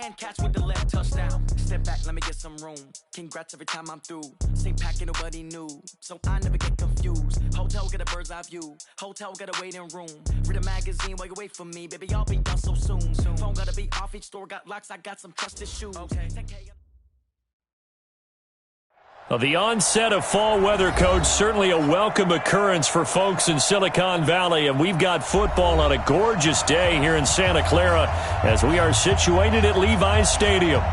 hand, catch with the left touchdown. Step back, let me get some room. Congrats every time I'm through. Same packet, nobody knew, so I never get confused. Hotel get a bird's eye view. Hotel get a waiting room. Read a magazine while you wait for me, baby. I'll be done so soon. Phone gotta be off. Each store got locks. I got some trusted shoes. Okay. The onset of fall weather, Coach, certainly a welcome occurrence for folks in Silicon Valley, and we've got football on a gorgeous day here in Santa Clara as we are situated at Levi's Stadium.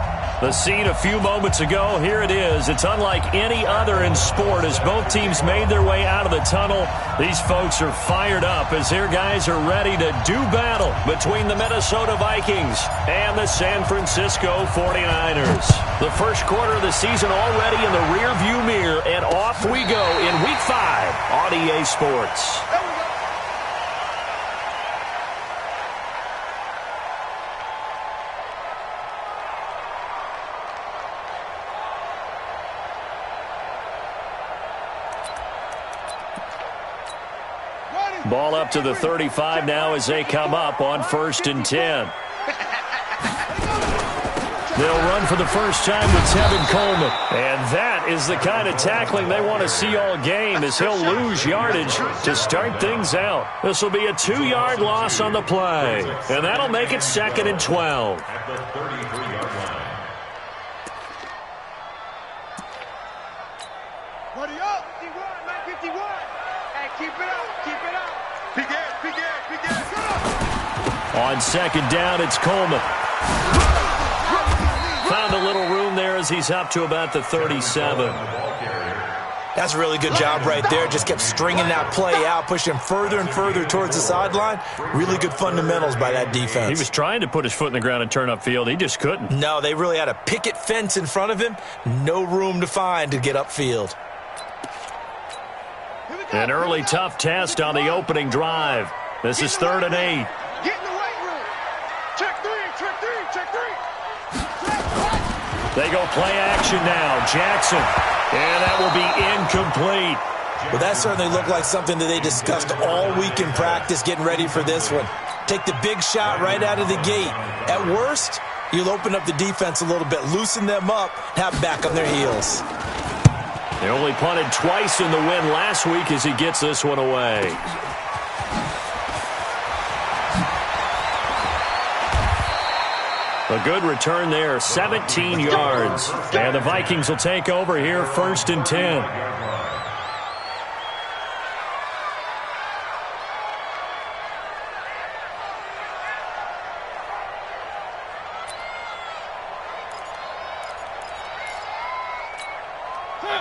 The scene a few moments ago, here it is. It's unlike any other in sport as both teams made their way out of the tunnel. These folks are fired up as their guys are ready to do battle between the Minnesota Vikings and the San Francisco 49ers. The first quarter of the season already in the rearview mirror, and off we go in Week 5 on EA Sports. Ball up to the 35 now as they come up on 1st and 10. They'll run for the first time with Tevin Coleman. And that is the kind of tackling they want to see all game as he'll lose yardage to start things out. This will be a 2-yard loss on the play. And that'll make it 2nd and 12. At the 33-yard line. Buddy up! 51, 951. Hey, keep it up, keep it up. Begin. On 2nd down, it's Coleman. Found a little room there as he's up to about the 37. That's a really good job right there. Just kept stringing that play out, pushing further and further towards the sideline. Really good fundamentals by that defense. He was trying to put his foot in the ground and turn upfield. He just couldn't. No, they really had a picket fence in front of him. No room to find to get upfield. An early tough test on the opening drive. This is 3rd and 8. Get in the weight room. Check three. They go play action now. Jackson. And that will be incomplete. Well, that certainly looked like something that they discussed all week in practice getting ready for this one. Take the big shot right out of the gate. At worst, you'll open up the defense a little bit, loosen them up, have them back on their heels. They only punted twice in the win last week as he gets this one away. A good return there, 17 yards. And the Vikings will take over here, 1st and 10.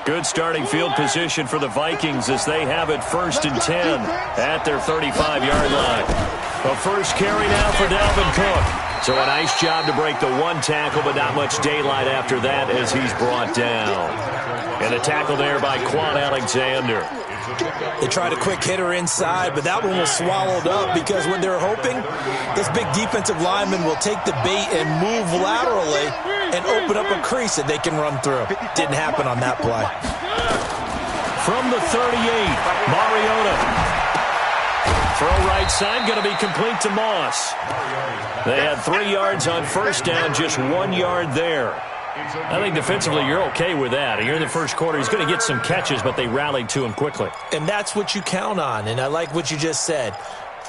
Good starting field position for the Vikings as they have it 1st and 10 at their 35-yard line. A first carry now for Dalvin Cook. So a nice job to break the one tackle, but not much daylight after that as he's brought down. And a tackle there by Quan Alexander. They tried a quick hitter inside, but that one was swallowed up because when they're hoping, this big defensive lineman will take the bait and move laterally and open up a crease that they can run through. Didn't happen on that play. From the 38, Mariota. Throw right side, going to be complete to Moss. They had 3 yards on 1st down, just 1 yard there. I think defensively you're okay with that. Here in the first quarter, he's going to get some catches, but they rallied to him quickly. And that's what you count on, and I like what you just said.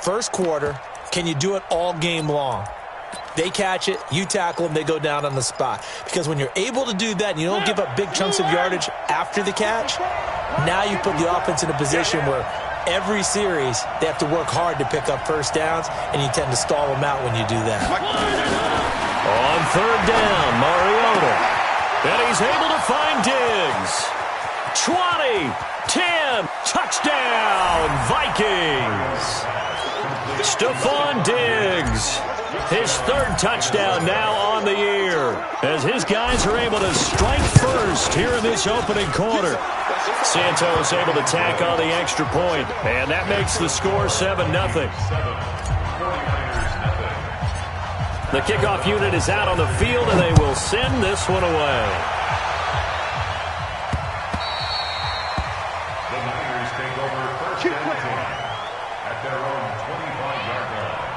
First quarter, can you do it all game long? They catch it, you tackle them, they go down on the spot. Because when you're able to do that and you don't give up big chunks of yardage after the catch, now you put the offense in a position where every series they have to work hard to pick up first downs, and you tend to stall them out when you do that. On 3rd down, Mariota. And he's able to find Diggs. 20, 10, touchdown, Vikings. Stephon Diggs, his 3rd touchdown now on the year, as his guys are able to strike first here in this opening quarter. Santos able to tack on the extra point, and that makes the score 7-0. The kickoff unit is out on the field, and they will send this one away. The Niners take over 1st and 10 at their own 25-yard line.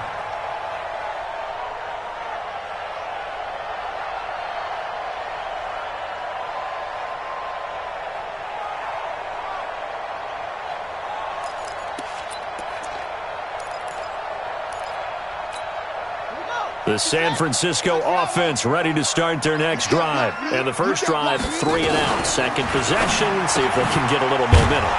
The San Francisco offense ready to start their next drive. And the first drive, 3 and out. Second possession, see if they can get a little momentum.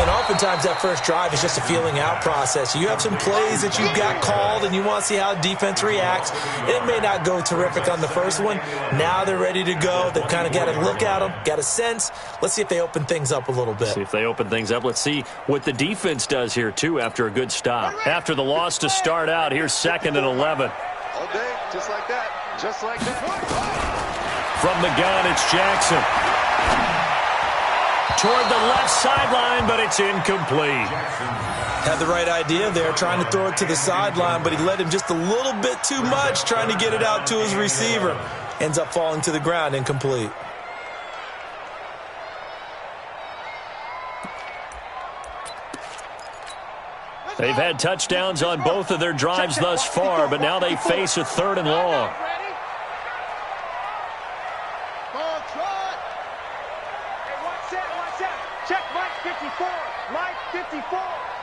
And oftentimes that first drive is just a feeling out process. You have some plays that you've got called and you want to see how defense reacts. It may not go terrific on the first one. Now they're ready to go. They've kind of got to look at them, got a sense. Let's see if they open things up a little bit. See if they open things up. Let's see what the defense does here, too, after a good stop. After the loss to start out, here's 2nd and 11. All day, just like that. Just like that. From the gun, it's Jackson. Toward the left sideline, but it's incomplete. Had the right idea there, trying to throw it to the sideline, but he led him just a little bit too much, trying to get it out to his receiver. Ends up falling to the ground, incomplete. They've had touchdowns on both of their drives thus far, but now they face a 3rd and long. Check Mike 54. Mike 54.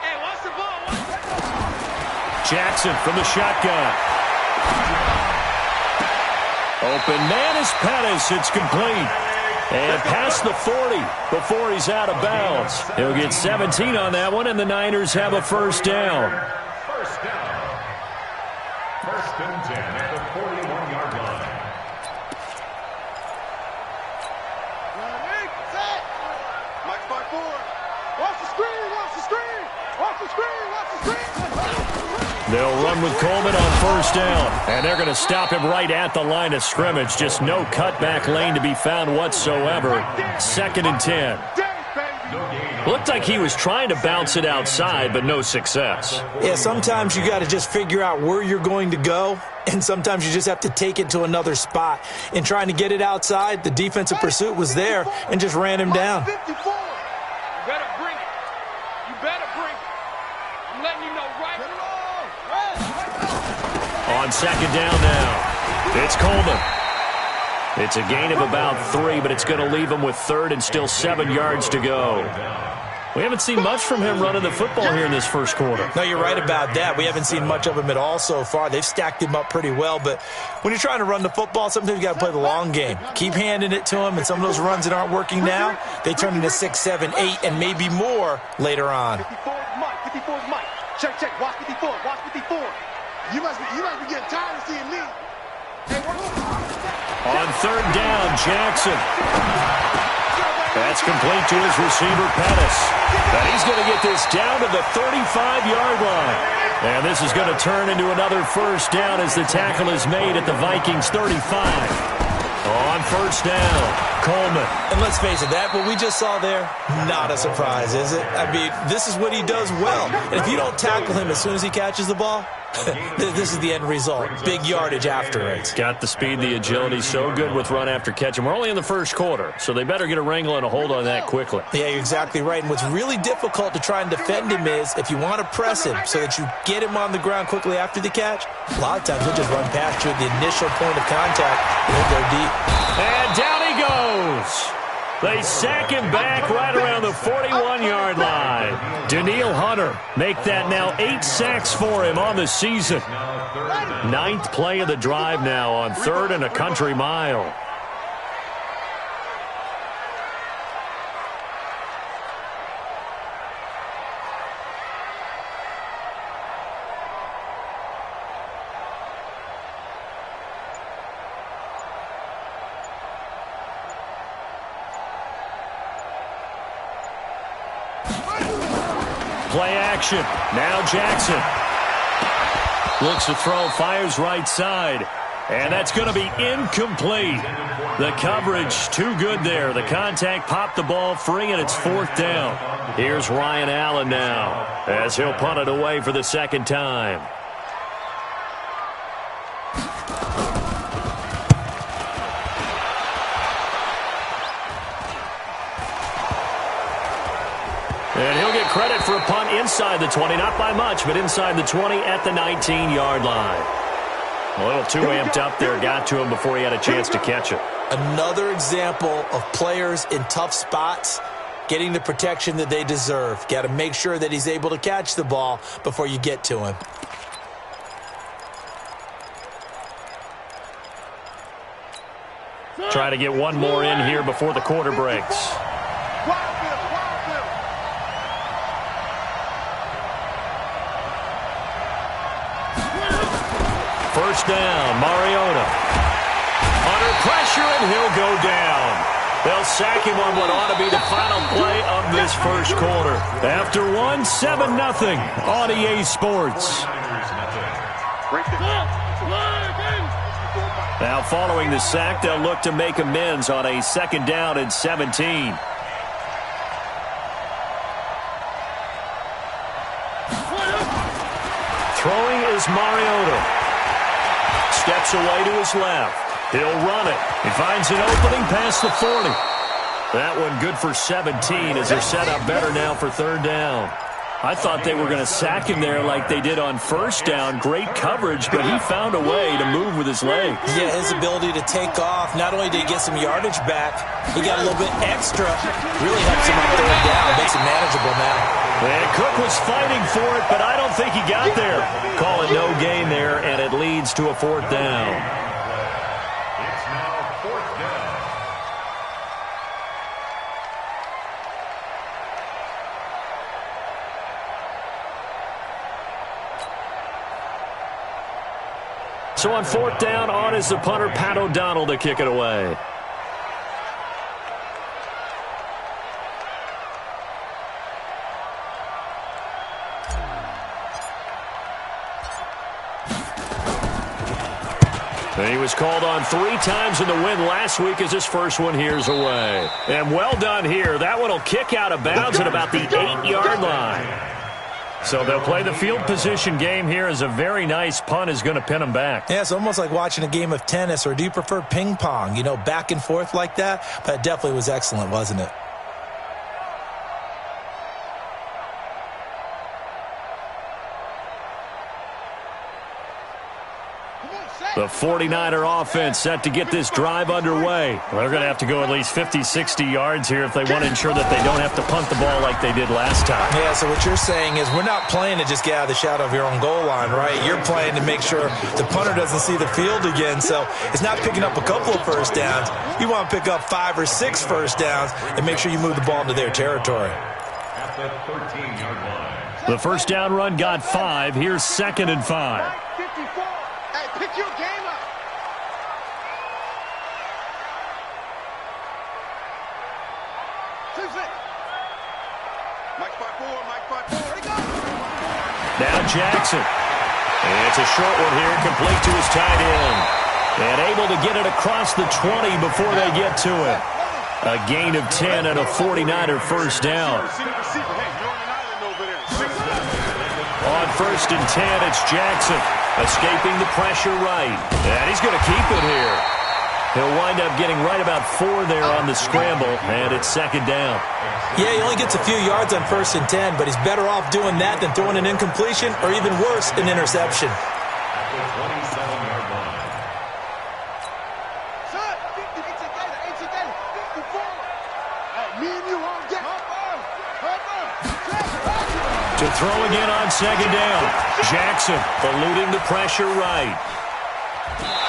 Hey, watch the ball. Jackson from the shotgun. Open man is Pettis. It's complete. And past the 40 before he's out of bounds. He'll get 17 on that one, and the Niners have a first down. First down. 1st and 10 at the 41-yard line. Mike 54. Watch the screen. Watch the screen. Watch the screen. Watch the screen. They'll run with Coleman on first down, and they're going to stop him right at the line of scrimmage. Just no cutback lane to be found whatsoever. 2nd and 10. Looked like he was trying to bounce it outside, but no success. Yeah, sometimes you got to just figure out where you're going to go, and sometimes you just have to take it to another spot. In trying to get it outside, the defensive pursuit was there and just ran him down. 54. You better bring it. You better bring it. I'm letting you know right. On 2nd down now, it's Coleman. It's a gain of about 3, but it's going to leave him with 3rd and still 7 yards to go. We haven't seen much from him running the football here in this first quarter. No, you're right about that. We haven't seen much of him at all so far. They've stacked him up pretty well, but when you're trying to run the football, sometimes you got to play the long game. Keep handing it to him, and some of those runs that aren't working now, they turn into 6, 7, 8, and maybe more later on. 54 is Mike. 54 is Mike. Check, check. Watch 54. Watch 54. You must be getting tired of seeing me. On 3rd down, Jackson. That's complete to his receiver, Pettis. And he's going to get this down to the 35-yard line. And this is going to turn into another first down as the tackle is made at the Vikings' 35. On first down, Coleman. And let's face it, what we just saw there, not a surprise, is it? I mean, this is what he does well. And if you don't tackle him as soon as he catches the ball, this is the end result. Big yardage after it. Got the speed, the agility, so good with run after catch. And we're only in the first quarter, so they better get a wrangle and a hold on that quickly. Yeah, you're exactly right. And what's really difficult to try and defend him is if you want to press him so that you get him on the ground quickly after the catch, a lot of times he'll just run past you at the initial point of contact and he'll go deep. And down he goes. They sack him back right around the 41-yard line. Daniil Hunter make that now 8 sacks for him on the season. 9th play of the drive now on 3rd and a country mile. Play action. Now Jackson. Looks to throw, fires right side. And that's going to be incomplete. The coverage too good there. The contact popped the ball free, and it's 4th down. Here's Ryan Allen now as he'll punt it away for the 2nd time. And he'll get credit for a punt inside the 20, not by much, but inside the 20 at the 19-yard line. A little too amped up there, got to him before he had a chance to catch it. Another example of players in tough spots getting the protection that they deserve. Got to make sure that he's able to catch the ball before you get to him. Try to get one more in here before the quarter breaks. First down, Mariota. Under pressure, and he'll go down. They'll sack him on what ought to be the final play of this first quarter. After 7-0 on EA Sports. Now following the sack, they'll look to make amends on a 2nd down and 17. Throwing is Mariota. Steps away to his left. He'll run it. He finds an opening past the 40. That one good for 17 as they're set up better now for 3rd down. I thought they were going to sack him there like they did on 1st down. Great coverage, but he found a way to move with his legs. Yeah, his ability to take off. Not only did he get some yardage back, he got a little bit extra. Really helps him on 3rd down. Makes it manageable now. And Cook was fighting for it, but I don't think he got there. Call it no gain there, and it leads to a 4th down. So on 4th down, on is the punter, Pat O'Donnell, to kick it away. And he was called on 3 times in the win last week as his first one here's away. And well done here. That one will kick out of bounds at about the 8-yard line. So they'll play the field position game here as a very nice punt is going to pin them back. Yeah, it's almost like watching a game of tennis, or do you prefer ping pong? You know, back and forth like that? But it definitely was excellent, wasn't it? The 49er offense set to get this drive underway. Well, they're going to have to go at least 50, 60 yards here if they want to ensure that they don't have to punt the ball like they did last time. Yeah, so what you're saying is we're not playing to just get out of the shadow of your own goal line, right? You're playing to make sure the punter doesn't see the field again. So it's not picking up a couple of first downs. You want to pick up 5 or 6 first downs and make sure you move the ball into their territory. At the 13-yard line. The first down run got 5. Here's 2nd and 5. Pick your game up. Mike 5-4, Mike 5-4. Now Jackson. And it's a short one here, complete to his tight end. And able to get it across the 20 before they get to it. A gain of 10 and a 49er first down. On 1st and 10, it's Jackson. Escaping the pressure right. And he's going to keep it here. He'll wind up getting right about 4 there on the scramble, and it's 2nd down. Yeah, he only gets a few yards on 1st and 10, but he's better off doing that than throwing an incompletion, or even worse, an interception. At the 27-yard line. Son, get together, 54. Me and you won't get To throw again on 2nd down. Jackson eluding the pressure right.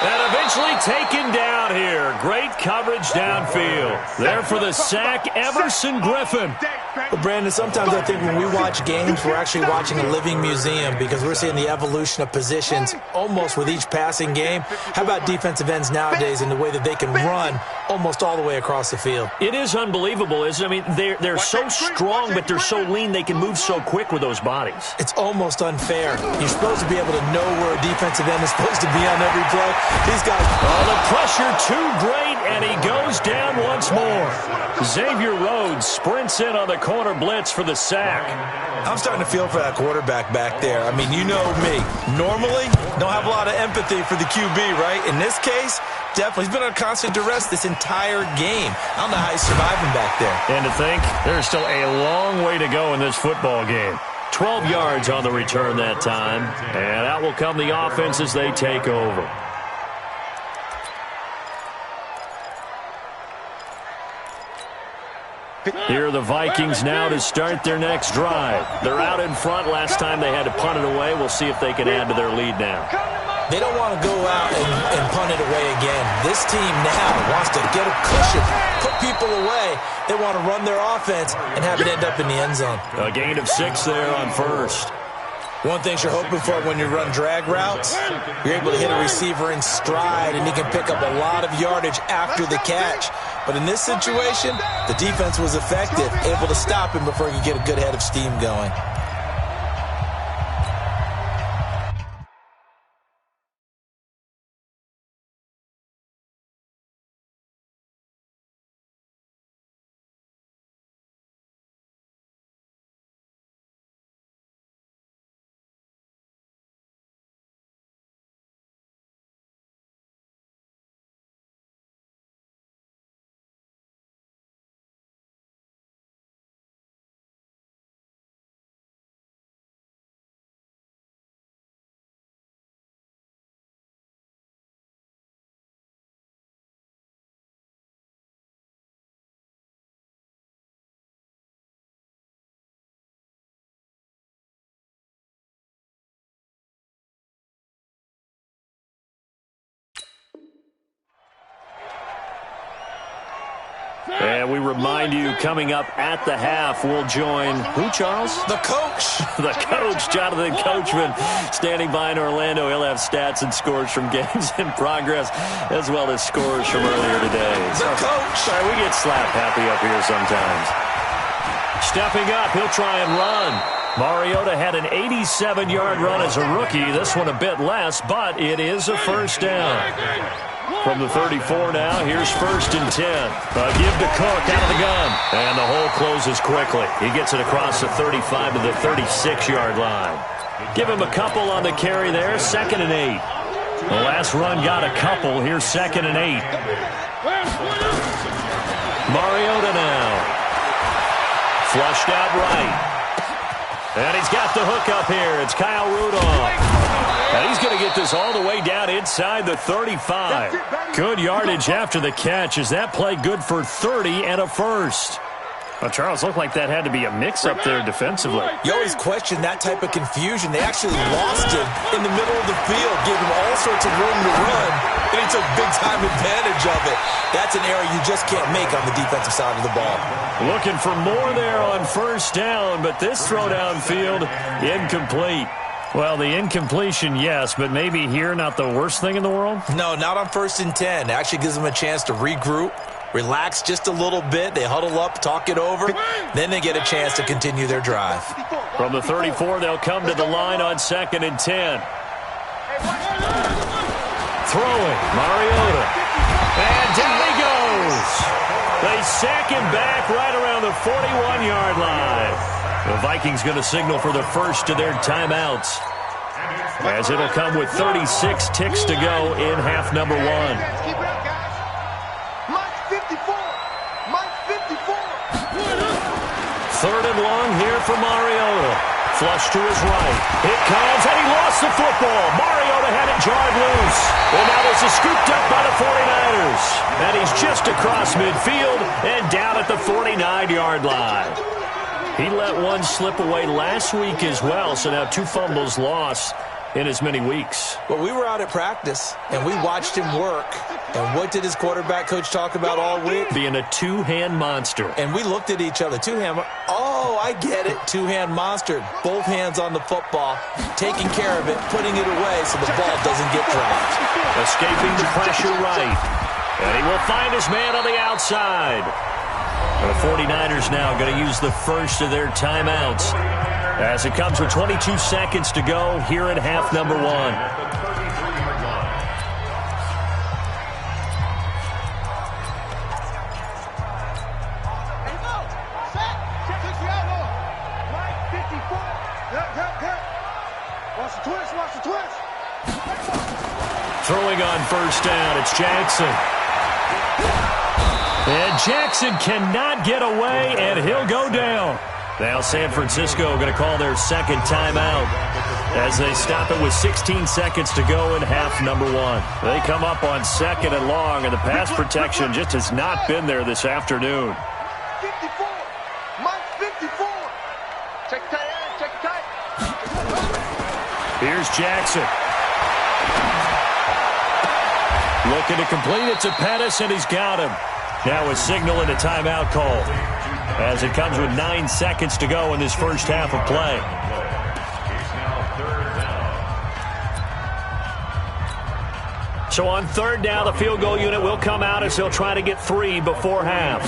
And eventually taken down here. Great coverage downfield. There for the sack, Everson Griffin. Well, Brandon, sometimes I think when we watch games, we're actually watching a living museum because we're seeing the evolution of positions almost with each passing game. How about defensive ends nowadays and the way that they can run almost all the way across the field? It is unbelievable, isn't it? I mean, they're so strong, but they're so lean, they can move so quick with those bodies. It's almost unfair. You're supposed to be able to know where a defensive end is supposed to be on every play. These guys... Oh, the pressure too great, and he goes down once more. Xavier Rhodes sprints in on the corner blitz for the sack. I'm starting to feel for that quarterback back there. I mean, you know me. Normally, don't have a lot of empathy for the QB, right? In this case, definitely. He's been under constant duress this entire game. I don't know how he's surviving back there. And to think, there's still a long way to go in this football game. 12 yards on the return that time. And out will come the offense as they take over. Here are the Vikings now to start their next drive. They're out in front. Last time they had to punt it away. We'll see if they can add to their lead now. They don't want to go out and punt it away again. This team now wants to get a cushion, put people away. They want to run their offense and have it end up in the end zone. A gain of 6 there on first. One thing you're hoping for when you run drag routes, you're able to hit a receiver in stride, and he can pick up a lot of yardage after the catch. But in this situation, the defense was effective, able to stop him before he could get a good head of steam going. And we remind you, coming up at the half, we'll join who, Charles? The coach. The coach, Jonathan Coachman, standing by in Orlando. He'll have stats and scores from games in progress, as well as scores from earlier today. The coach. Sorry, we get slap happy up here sometimes. Stepping up, he'll try and run. Mariota had an 87-yard run as a rookie. This one a bit less, but it is a first down. From the 34 now, here's 1st and 10. Give to Cook out of the gun. And the hole closes quickly. He gets it across the 35 to the 36-yard line. Give him a couple on the carry there, 2nd and 8. The last run got a couple. Here's 2nd and 8. Mariota now. Flushed out right. And he's got the hook up here. It's Kyle Rudolph. And he's going to get this all the way down inside the 35. Good yardage after the catch. Is that play good for 30 and a first? Well, Charles, looked like that had to be a mix-up there defensively. You always question that type of confusion. They actually lost him in the middle of the field, gave him all sorts of room to run, and he took big-time advantage of it. That's an error you just can't make on the defensive side of the ball. Looking for more there on first down, but this throw downfield, incomplete. Well, the incompletion, yes, but maybe here not the worst thing in the world? No, not on 1st and 10. It actually gives them a chance to regroup, relax just a little bit. They huddle up, talk it over. Then they get a chance to continue their drive. From the 34, they'll come to the line on 2nd and 10. Throwing, Mariota. And down he goes. They sack him back right around the 41-yard line. The Vikings going to signal for the first of their timeouts, as it'll come with 36 ticks to go in half number 1. Keep it up, guys. Mike 54. Mike 54. 3rd and long here for Mariota. Flush to his right. It comes, and he lost the football. Mariota had it jarred loose. And now this is scooped up by the 49ers. And he's just across midfield and down at the 49-yard line. He let one slip away last week as well, so now 2 fumbles lost in as many weeks. Well, we were out at practice, and we watched him work. And what did his quarterback coach talk about all week? Being a two-hand monster. And we looked at each other. Two-hand. Oh, I get it. Two-hand monster. Both hands on the football, taking care of it, putting it away so the ball doesn't get dropped. Escaping the pressure right. And he will find his man on the outside. The 49ers now going to use the first of their timeouts, as it comes with 22 seconds to go here at half number 1. Throwing on first down, it's Jackson. And Jackson cannot get away, and he'll go down. Now San Francisco going to call their second timeout as they stop it with 16 seconds to go in half number 1. They come up on 2nd and long, and the pass protection just has not been there this afternoon. 54. Mike 54. Check tight end. Check tight. Here's Jackson. Looking to complete it to Pettis, and he's got him. Now a signal and a timeout call, as it comes with 9 seconds to go in this first half of play. So on third down, the field goal unit will come out as they'll try to get 3 before half.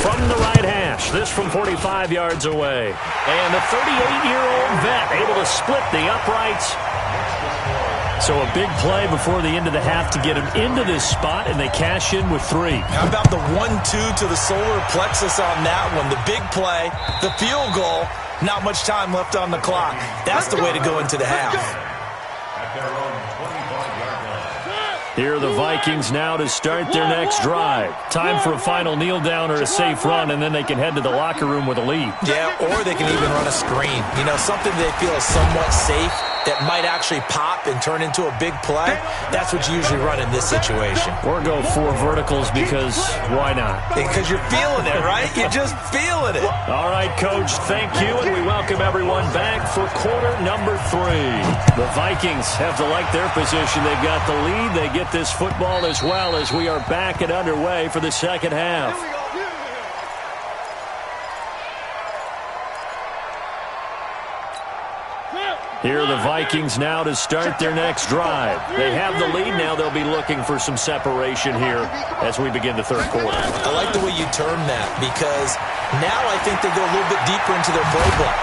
From the right hash, this from 45 yards away. And the 38-year-old vet able to split the uprights. So a big play before the end of the half to get him into this spot, and they cash in with 3. How about the 1-2 to the solar plexus on that one? The big play, the field goal, not much time left on the clock. That's the way to go into the half. Here are the Vikings now to start their next drive. Time for a final kneel down or a safe run, and then they can head to the locker room with a lead. Yeah, or they can even run a screen. You know, something they feel is somewhat safe that might actually pop and turn into a big play. That's what you usually run in this situation. Or go 4 verticals because why not? Because you're feeling it, right? You're just feeling it. All right, Coach, thank you, and we welcome everyone back for quarter number 3. The Vikings have to like their position. They've got the lead. They get this football as well as we are back and underway for the second half. Here are the Vikings now to start their next drive. They have the lead. Now they'll be looking for some separation here as we begin the third quarter. I like the way you term that, because now I think they go a little bit deeper into their playbook.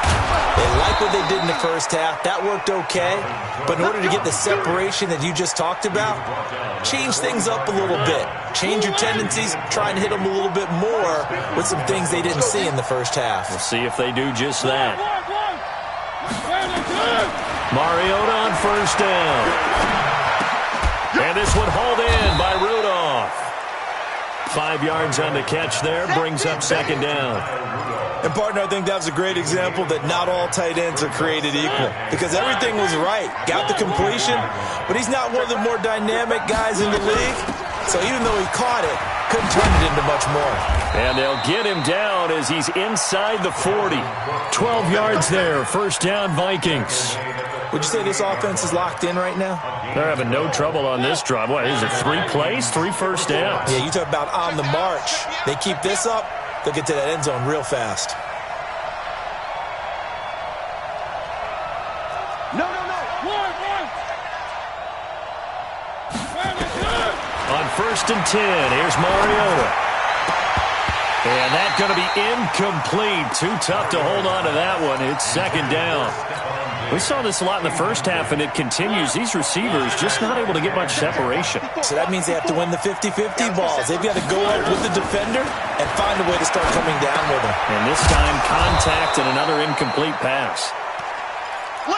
They like what they did in the first half. That worked okay. But in order to get the separation that you just talked about, change things up a little bit. Change your tendencies. Try and hit them a little bit more with some things they didn't see in the first half. We'll see if they do just that. Mariota on first down. And this one hauled in by Rudolph. 5 yards on the catch there, brings up second down. And, partner, I think that was a great example that not all tight ends are created equal, because everything was right. Got the completion, but he's not one of the more dynamic guys in the league. So even though he caught it, couldn't turn it into much more. And they'll get him down as he's inside the 40. 12 yards there, first down Vikings. Would you say this offense is locked in right now? They're having no trouble on this drive. What, is it 3 plays, 3 first downs? Yeah, you talk about on the march. They keep this up, they'll get to that end zone real fast. No. On first and 10, here's Mariota. And that's going to be incomplete. Too tough to hold on to that one. It's second down. We saw this a lot in the first half, and it continues. These receivers just not able to get much separation. So that means they have to win the 50-50 balls. They've got to go up with the defender and find a way to start coming down with him. And this time, contact and another incomplete pass.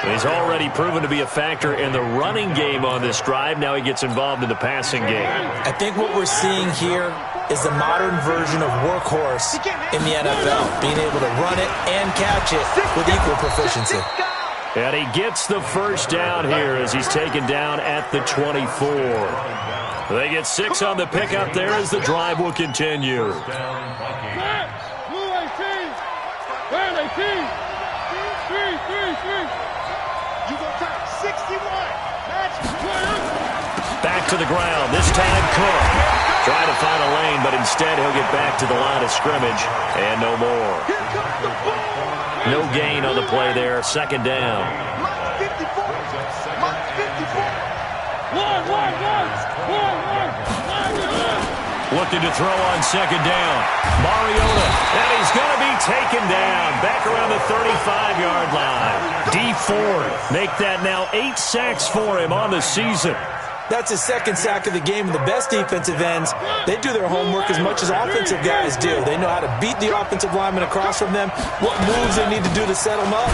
He's already proven to be a factor in the running game on this drive. Now he gets involved in the passing game. I think what we're seeing here is the modern version of workhorse in the NFL, being able to run it and catch it with equal proficiency. And he gets the first down here as he's taken down at the 24. They get 6 on the pickup there as the drive will continue. Back to the ground. This time Cook. Trying to find a lane, but instead he'll get back to the line of scrimmage. And no more. No gain on the play there. Second down. Looking to throw on second down. Mariota. And he's going to be taken down. Back around the 35-yard line. D Ford make that now 8 sacks for him on the season. That's his second sack of the game. And the best defensive ends, they do their homework as much as offensive guys do. They know how to beat the offensive lineman across from them, what moves they need to do to set them up.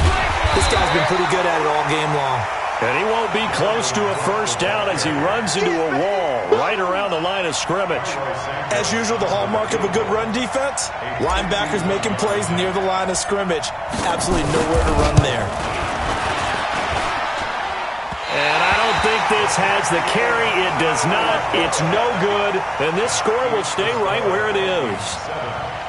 This guy's been pretty good at it all game long. And he won't be close to a first down as he runs into a wall right around the line of scrimmage. As usual, the hallmark of a good run defense, linebackers making plays near the line of scrimmage. Absolutely nowhere to run there. And I don't think this has the carry. It does not. It's no good. And this score will stay right where it is.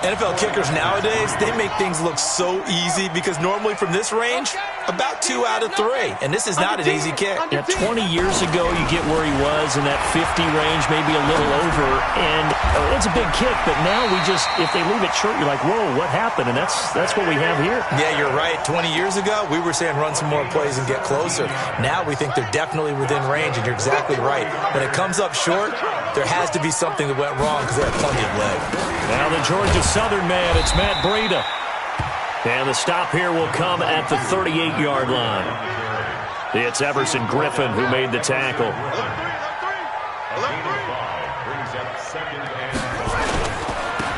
NFL kickers nowadays, they make things look so easy because normally from this range, About 2 out of 3, and this is not an easy kick. Yeah, 20 years ago, you get where he was in that 50 range, maybe a little over, and it's a big kick, but now if they leave it short, you're like, whoa, what happened? And that's what we have here. Yeah, you're right. 20 years ago, we were saying run some more plays and get closer. Now we think they're definitely within range, and you're exactly right. When it comes up short, there has to be something that went wrong because they have plenty of leg. Now the Georgia Southern man, it's Matt Breida. And the stop here will come at the 38-yard line. It's Everson Griffin who made the tackle.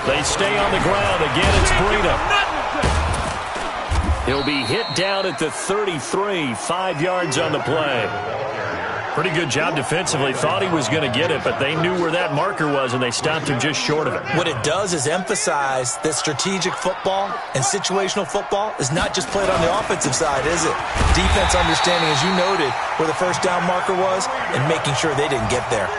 They stay on the ground. Again, it's Breida. He'll be hit down at the 33, 5 yards on the play. Pretty good job defensively. Thought he was going to get it, but they knew where that marker was, and they stopped him just short of it. What it does is emphasize that strategic football and situational football is not just played on the offensive side, is it? Defense understanding, as you noted, where the first down marker was and making sure they didn't get there.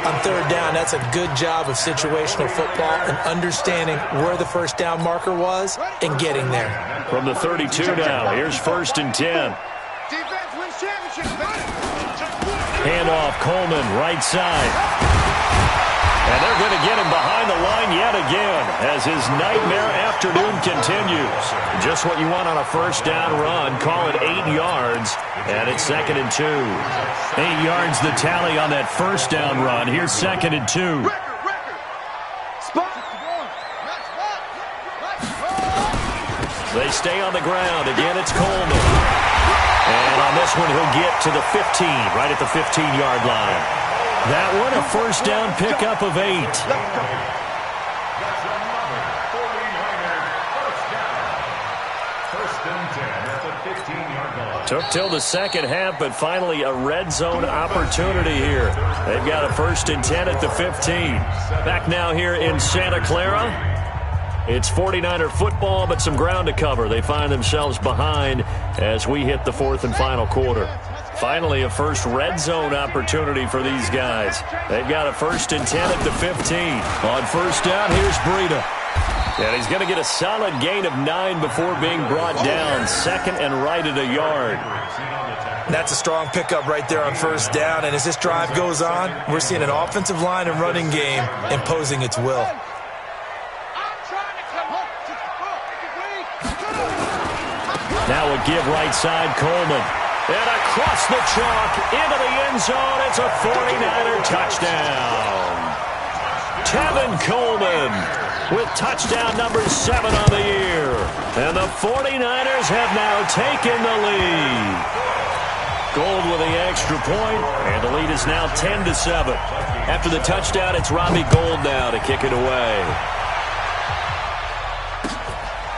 On third down, that's a good job of situational football and understanding where the first down marker was and getting there. From the 32 now, here's 1st and 10. Defense wins championships, baby. Handoff, Coleman, right side. And they're going to get him behind the line yet again as his nightmare afternoon continues. Just what you want on a first down run. Call it 8 yards, and it's 2nd and 2. 8 yards the tally on that first down run. Here's 2nd and 2. They stay on the ground. Again, it's Coleman. And on this one, he'll get to the 15, right at the 15-yard line. That one, a first down pickup of 8. Took till the second half, but finally a red zone opportunity here. They've got a 1st and 10 at the 15. Back now here in Santa Clara. It's 49er football, but some ground to cover. They find themselves behind as we hit the 4th and final quarter. Finally, a first red zone opportunity for these guys. They've got a 1st and 10 at the 15. On first down, here's Breida. And he's going to get a solid gain of 9 before being brought down. 2nd and right at a yard. That's a strong pickup right there on first down. And as this drive goes on, we're seeing an offensive line and running game imposing its will. Now a give right side, Coleman. And across the chalk into the end zone. It's a 49er touchdown. Tevin Coleman with touchdown number 7 on the year. And the 49ers have now taken the lead. Gold with the extra point, and the lead is now 10-7. After the touchdown, it's Robbie Gould now to kick it away.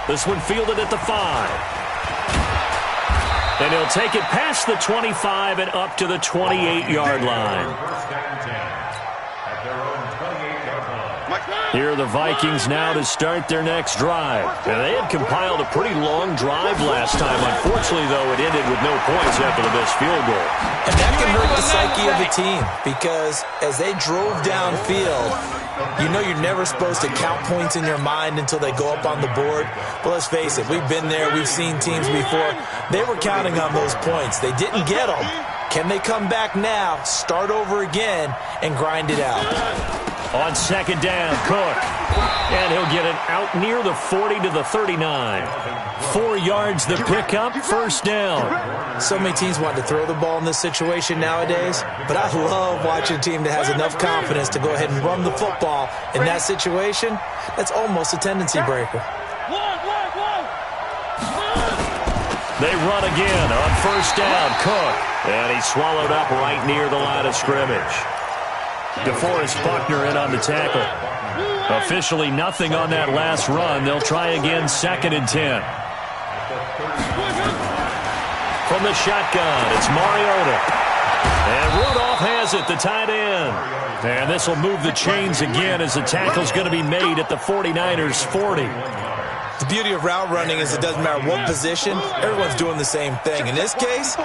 This one fielded at the 5. And he'll take it past the 25 and up to the 28-yard line. Here are the Vikings now to start their next drive. And they had compiled a pretty long drive last time. Unfortunately, though, it ended with no points after the missed field goal. And that can hurt the psyche of the team because as they drove downfield, you know you're never supposed to count points in your mind until they go up on the board. But let's face it, we've been there. We've seen teams before. They were counting on those points. They didn't get them. Can they come back now, start over again, and grind it out? On second down, Cook. And he'll get it out near the 40 to the 39. 4 yards the pickup, first down. So many teams want to throw the ball in this situation nowadays, but I love watching a team that has enough confidence to go ahead and run the football. In that situation, that's almost a tendency breaker. They run again on first down, Cook. And he's swallowed up right near the line of scrimmage. DeForest Buckner in on the tackle. Officially nothing on that last run. They'll try again, 2nd and 10. From the shotgun, it's Mariota. And Rudolph has it, the tight end. And this will move the chains again as the tackle's going to be made at the 49ers' 40. The beauty of route running is it doesn't matter what position, everyone's doing the same thing. In this case,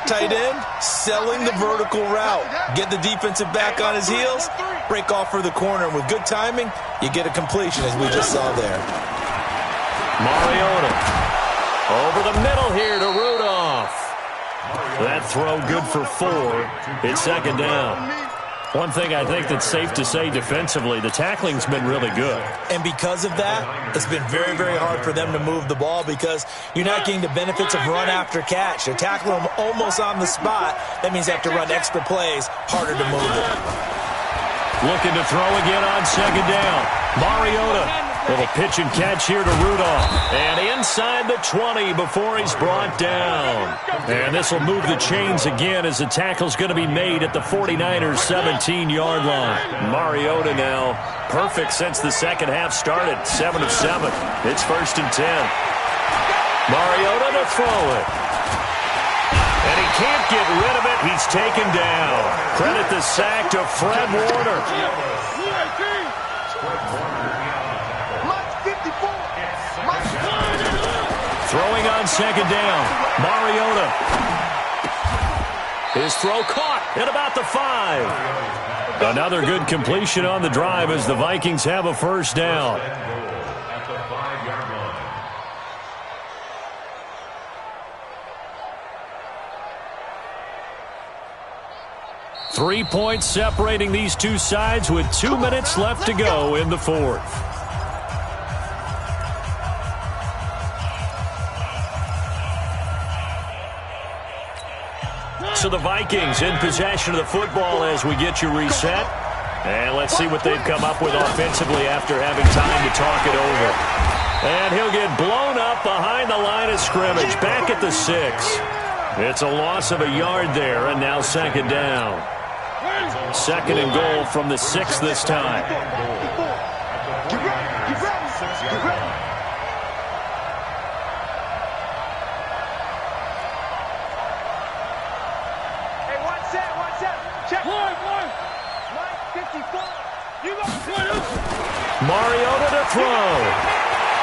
tight end, selling the vertical route. Get the defensive back on his heels, break off for the corner. And with good timing, you get a completion as we just saw there. Mariota over the middle here to Rudolph. That throw good for 4. It's second down. One thing I think that's safe to say defensively, the tackling's been really good. And because of that, it's been very, very hard for them to move the ball because you're not getting the benefits of run after catch. They're tackling them almost on the spot. That means they have to run extra plays, harder to move it. Looking to throw again on second down. Mariota. Little pitch and catch here to Rudolph. And inside the 20 before he's brought down. And this will move the chains again as the tackle's going to be made at the 49ers' 17-yard line. Mariota now perfect since the second half started. 7 of 7. It's 1st and 10. Mariota to throw it. And he can't get rid of it. He's taken down. Credit the sack to Fred Warner. Throwing on second down. Mariota. His throw caught at about the 5. Another good completion on the drive as the Vikings have a first down. At the 5-yard line. 3 points separating these two sides with 2 minutes left to go in the fourth. So the Vikings in possession of the football as we get you reset. And let's see what they've come up with offensively after having time to talk it over. And he'll get blown up behind the line of scrimmage, back at the 6. It's a loss of a yard there, and now second down. Second and goal from the 6 this time. Mariota to throw.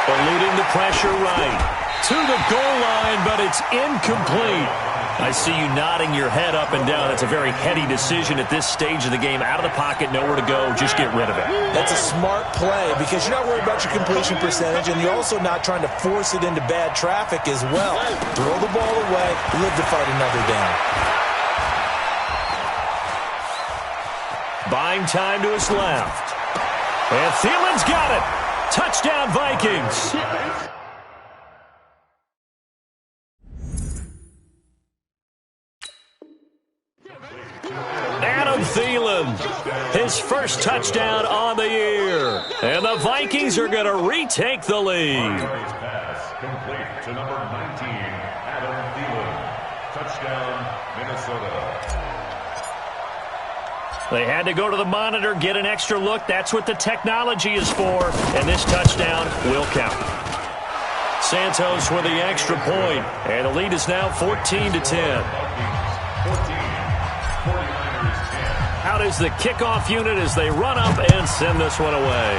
Eluding the pressure right. To the goal line, but it's incomplete. I see you nodding your head up and down. That's a very heady decision at this stage of the game. Out of the pocket, nowhere to go. Just get rid of it. That's a smart play because you're not worried about your completion percentage, and you're also not trying to force it into bad traffic as well. Throw the ball away, live to fight another down. Buying time to his left. And Thielen's got it. Touchdown, Vikings. Adam Thielen, his first touchdown on the year. And the Vikings are going to retake the lead. Pass complete to number 19, Adam Thielen. Touchdown, Minnesota. They had to go to the monitor, get an extra look. That's what the technology is for. And this touchdown will count. Santos with the extra point. And the lead is now 14-10. Out is the kickoff unit as they run up and send this one away.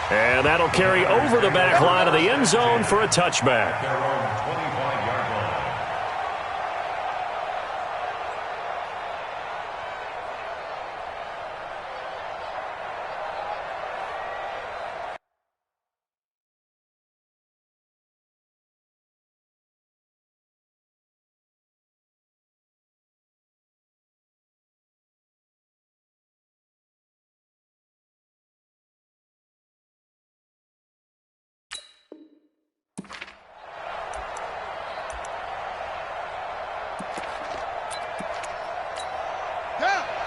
And that'll carry over the back line of the end zone for a touchback.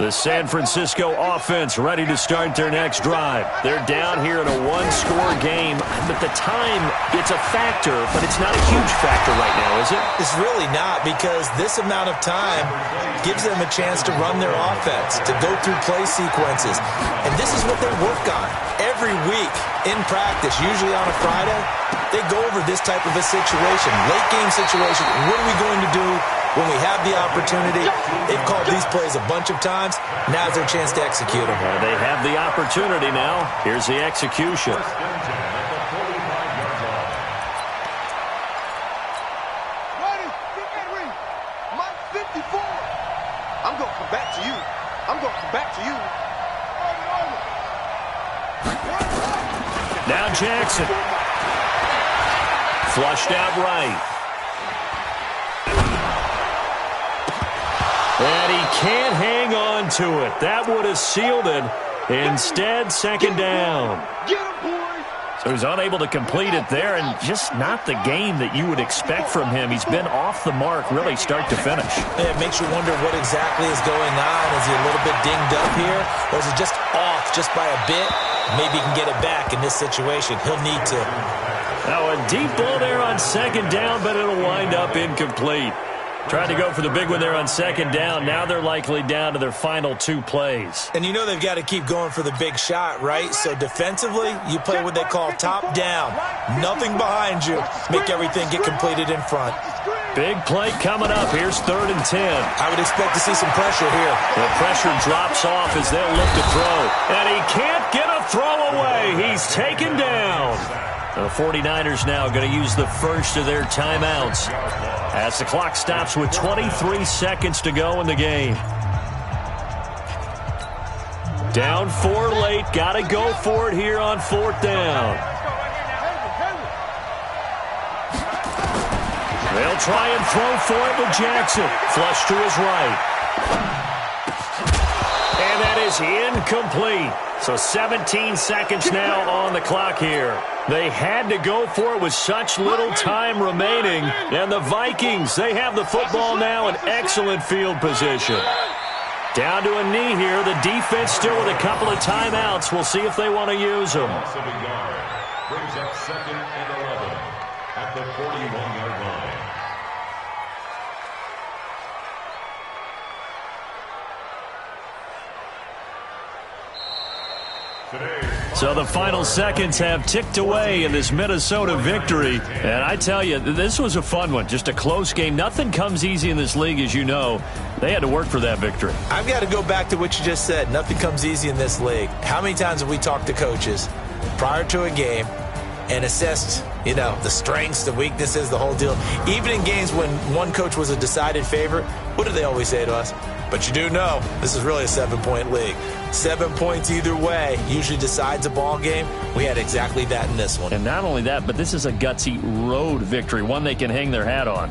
The San Francisco offense ready to start their next drive. They're down here in a one-score game. But the time, it's a factor, but it's not a huge factor right now, is it? It's really not because this amount of time gives them a chance to run their offense, to go through play sequences. And this is what they work on every week in practice, usually on a Friday. They go over this type of a situation, late-game situation. What are we going to do when we have the opportunity? They've called these plays a bunch of times. Now's their chance to execute them. They have the opportunity now. Here's the execution. Mike 54. I'm going to come back to you. I'm going to come back to you. Now Jackson. Flushed out right. And he can't hang on to it. That would have sealed it. Instead, second down. So he's unable to complete it there, and just not the game that you would expect from him. He's been off the mark really start to finish. Yeah, it makes you wonder what exactly is going on. Is he a little bit dinged up here, or is it just off just by a bit? Maybe he can get it back in this situation. He'll need to. Now a deep ball there on second down, but it'll wind up incomplete. Trying to go for the big one there on second down. Now they're likely down to their final 2 plays. And you know they've got to keep going for the big shot, right? So defensively, you play what they call top down. Nothing behind you. Make everything get completed in front. Big play coming up. Here's 3rd and 10. I would expect to see some pressure here. The pressure drops off as they'll look to throw. And he can't get a throw away. He's taken down. The 49ers now going to use the first of their timeouts as the clock stops with 23 seconds to go in the game. Down 4 late. Got to go for it here on 4th down. They'll try and throw for it with Jackson. Flush to his right. And that is incomplete. So 17 seconds now on the clock here. They had to go for it with such little time remaining. And the Vikings, they have the football now in excellent field position. Down to a knee here. The defense still with a couple of timeouts. We'll see if they want to use them. Brings up 2nd and 11 at the 41-yard line. So the final seconds have ticked away in this Minnesota victory. And I tell you, this was a fun one. Just a close game. Nothing comes easy in this league, as you know. They had to work for that victory. I've got to go back to what you just said. Nothing comes easy in this league. How many times have we talked to coaches prior to a game and assessed, the strengths, the weaknesses, the whole deal? Even in games when one coach was a decided favorite, what do they always say to us? But you do know this is really a 7-point league. 7 points either way usually decides a ball game. We had exactly that in this one. And not only that, but this is a gutsy road victory, one they can hang their hat on.